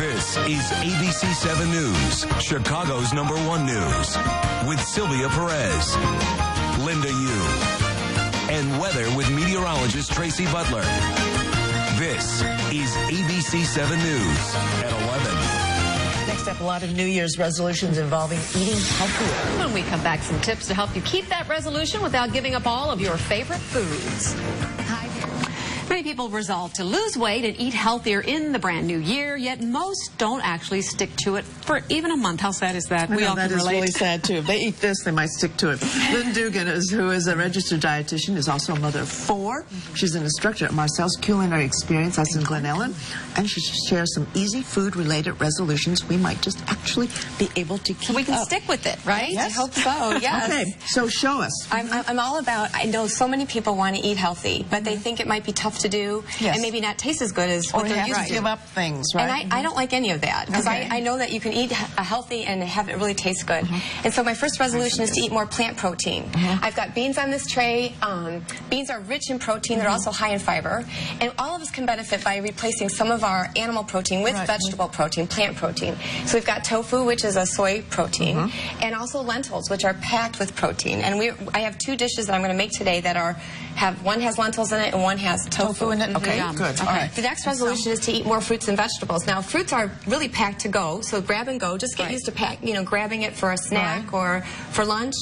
This is ABC7 News, Chicago's #1 news, with Sylvia Perez, Linda Yu, and weather with meteorologist Tracy Butler. This is ABC7 News at 11. Next up, a lot of New Year's resolutions involving eating healthier. When we come back, some tips to help you keep that resolution without giving up all of your favorite foods. Hi there. Many people resolve to lose weight and eat healthier in the brand new year, yet most don't actually stick to it for even a month. How sad is that? We all can relate. That is really sad, too. If they eat this, they might stick to it. Lynn Dugan, who is a registered dietitian, is also a mother of 4. She's an instructor at Marcel's Culinary Experience. That's in Glen Ellen. And she shares some easy food-related resolutions we might just actually be able to keep So we can up. stick with it, right? Yes. I hope so, yes. Okay, so show us. I'm all about, I know so many people want to eat healthy, but they think it might be tough to do and maybe not taste as good as what they're used to. Give up things, right? And I don't like any of that, because I know that you can eat healthy and have it really taste good. And so my first resolution is to eat more plant protein. I've got beans on this tray. Beans are rich in protein. They're also high in fiber. And all of us can benefit by replacing some of our animal protein with vegetable protein, plant protein. So we've got tofu, which is a soy protein, and also lentils, which are packed with protein. And I have 2 dishes that I'm going to make today that one has lentils in it and one has tofu in it. Okay, good. All right. The next resolution is to eat more fruits and vegetables. Now, fruits are really packed to go, so grab and go. Just get used to grabbing it for a snack or for lunch.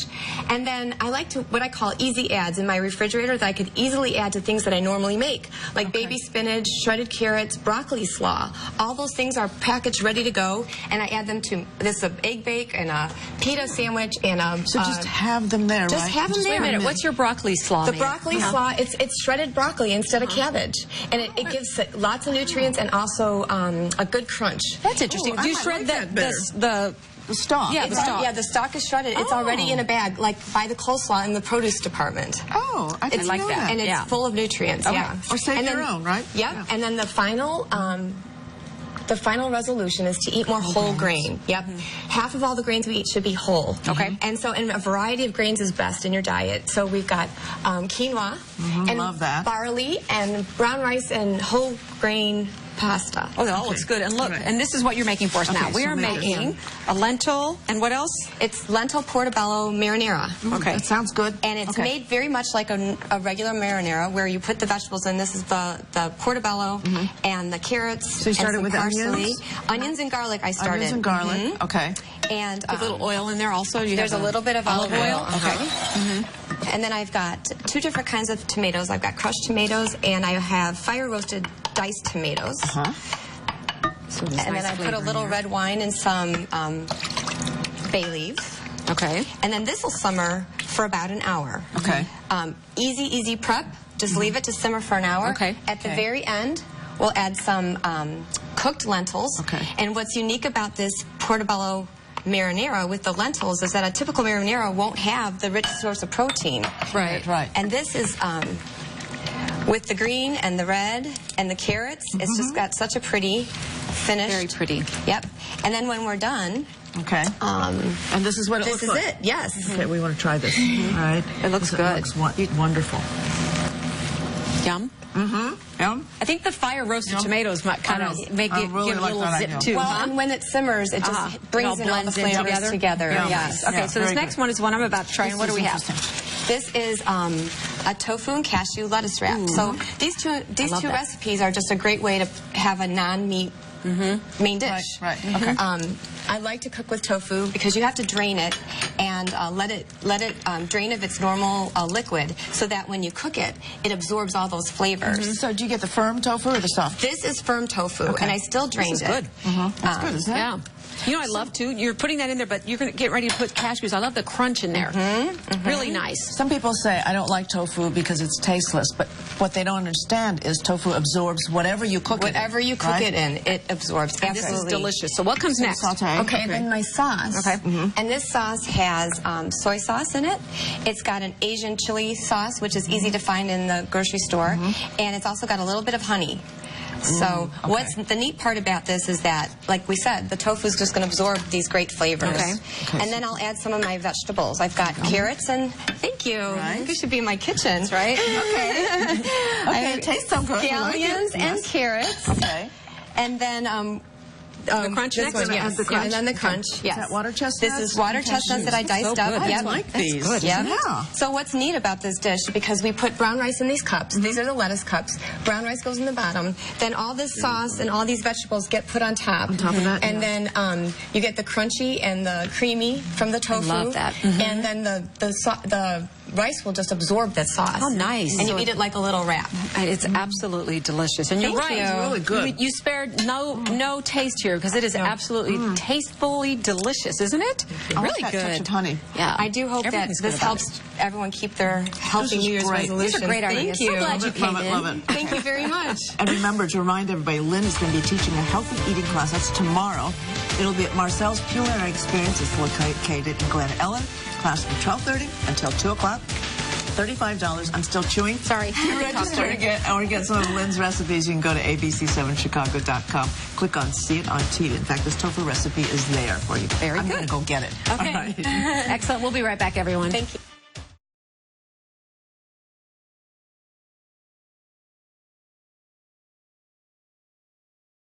And then I like to, what I call easy adds in my refrigerator that I could easily add to things that I normally make, like baby spinach, shredded carrots, broccoli slaw. All those things are packaged ready to go, and I add them to this egg bake and a pita sandwich and a... So just have them there, just right? have them there. Wait a minute, what's your broccoli slaw? The broccoli slaw, it's shredded broccoli instead of cabbage. And it gives lots of nutrients and also a good crunch. That's interesting. Do you shred the stalk? Yeah, the stalk. Yeah, the stalk is shredded. It's already in a bag, like by the coleslaw in the produce department. Oh, I didn't know that. And it's full of nutrients, yeah. Or save your own, right? Yep. Yeah. And then the final resolution is to eat more whole grain. Yep. Half of all the grains we eat should be whole. Okay. And so, and a variety of grains is best in your diet. So we've got quinoa and love that. barley and brown rice and whole grain pasta. Oh, that all looks good. And look, and this is what you're making for us now. We are making a lentil, and what else? It's lentil portobello marinara. Okay. That sounds good. And it's made very much like a regular marinara, where you put the vegetables in. This is the portobello and the carrots. So you started with parsley. Onions and garlic I started. Onions and garlic, okay. And a little oil in there also? There's a little bit of olive oil. Okay. And then I've got 2 different kinds of tomatoes. I've got crushed tomatoes, and I have fire-roasted diced tomatoes. So and then I put a little red wine and some bay leaves. Okay. And then this will simmer for about an hour. Okay. Easy prep. Just leave it to simmer for an hour. Okay. At the very end, we'll add some cooked lentils. Okay. And what's unique about this portobello marinara with the lentils is that a typical marinara won't have the rich source of protein. Right. And this is with the green and the red and the carrots. It's just got such a pretty finish. Very pretty. Yep. And then when we're done, and this is what it looks like. This is it, yes. Okay, we want to try this. All right. It looks good. It looks wonderful. Yum. Yum. I think the fire-roasted tomatoes might kind of make it really give it a little zip too. Well, and when it simmers, it just brings in all the flavors together. Yes. Okay, so this next one is one I'm about to try. And what do we have? This is a tofu and cashew lettuce wrap. So these two recipes are just a great way to have a non-meat main dish. Right. Okay. I like to cook with tofu because you have to drain it and let it drain of its normal liquid, so that when you cook it, it absorbs all those flavors. So do you get the firm tofu or the soft? This is firm tofu, and I still drained This is good. That's good, isn't it? Yeah. You know, I love to. You're putting that in there, but you're going to get ready to put cashews. I love the crunch in there. Really nice. Some people say, I don't like tofu because it's tasteless, but what they don't understand is tofu absorbs whatever you cook it in. Whatever you cook it in, it absorbs. And this is delicious. So what comes next? Saute. Okay, then my sauce. Okay. And this sauce has soy sauce in it. It's got an Asian chili sauce, which is easy to find in the grocery store. And it's also got a little bit of honey. So what's the neat part about this is that, like we said, the tofu is just going to absorb these great flavors. Okay. And then I'll add some of my vegetables. I've got carrots and, thank you. I think you should be in my kitchen, right? Okay. Okay, it tastes so good. Scallions and carrots. Okay. And then crunch this next? one, Add yes. the crunch? And then the crunch. Is Yes. that water chestnuts? This is water chestnuts that I diced So up. good. Yep. I like these. good, Yep. Yeah. So what's neat about this dish, because we put brown rice in these cups, these are the lettuce cups, brown rice goes in the bottom, then all this sauce and all these vegetables get put on top. On top of that, and then you get the crunchy and the creamy from the tofu. love that. And then the rice will just absorb that sauce. Oh, nice. And you eat it like a little wrap. And it's absolutely delicious. And you're Thank right. you. It's really good. You spared no taste here because it is absolutely tastefully delicious, isn't it? I like Really that good. touch of honey. Yeah. I do hope that Everything's good this about helps everyone keep their healthy This is New Year's great. resolutions. These are great Thank ideas. you. So glad you came in. Love it. Thank you very much. And remember to remind everybody, Lynn is going to be teaching a healthy eating class. That's tomorrow. It'll be at Marcel's Culinary Experience. It's located in Glen Ellen. Class from 12:30 until 2 o'clock. $35. I'm still chewing. Sorry. To register or get some of Lynn's recipes, you can go to ABC7Chicago.com. Click on See It on TV. In fact, this tofu recipe is there for you. Very I'm good. going to go get it. Okay. All right. Excellent. We'll be right back, everyone. Thank you.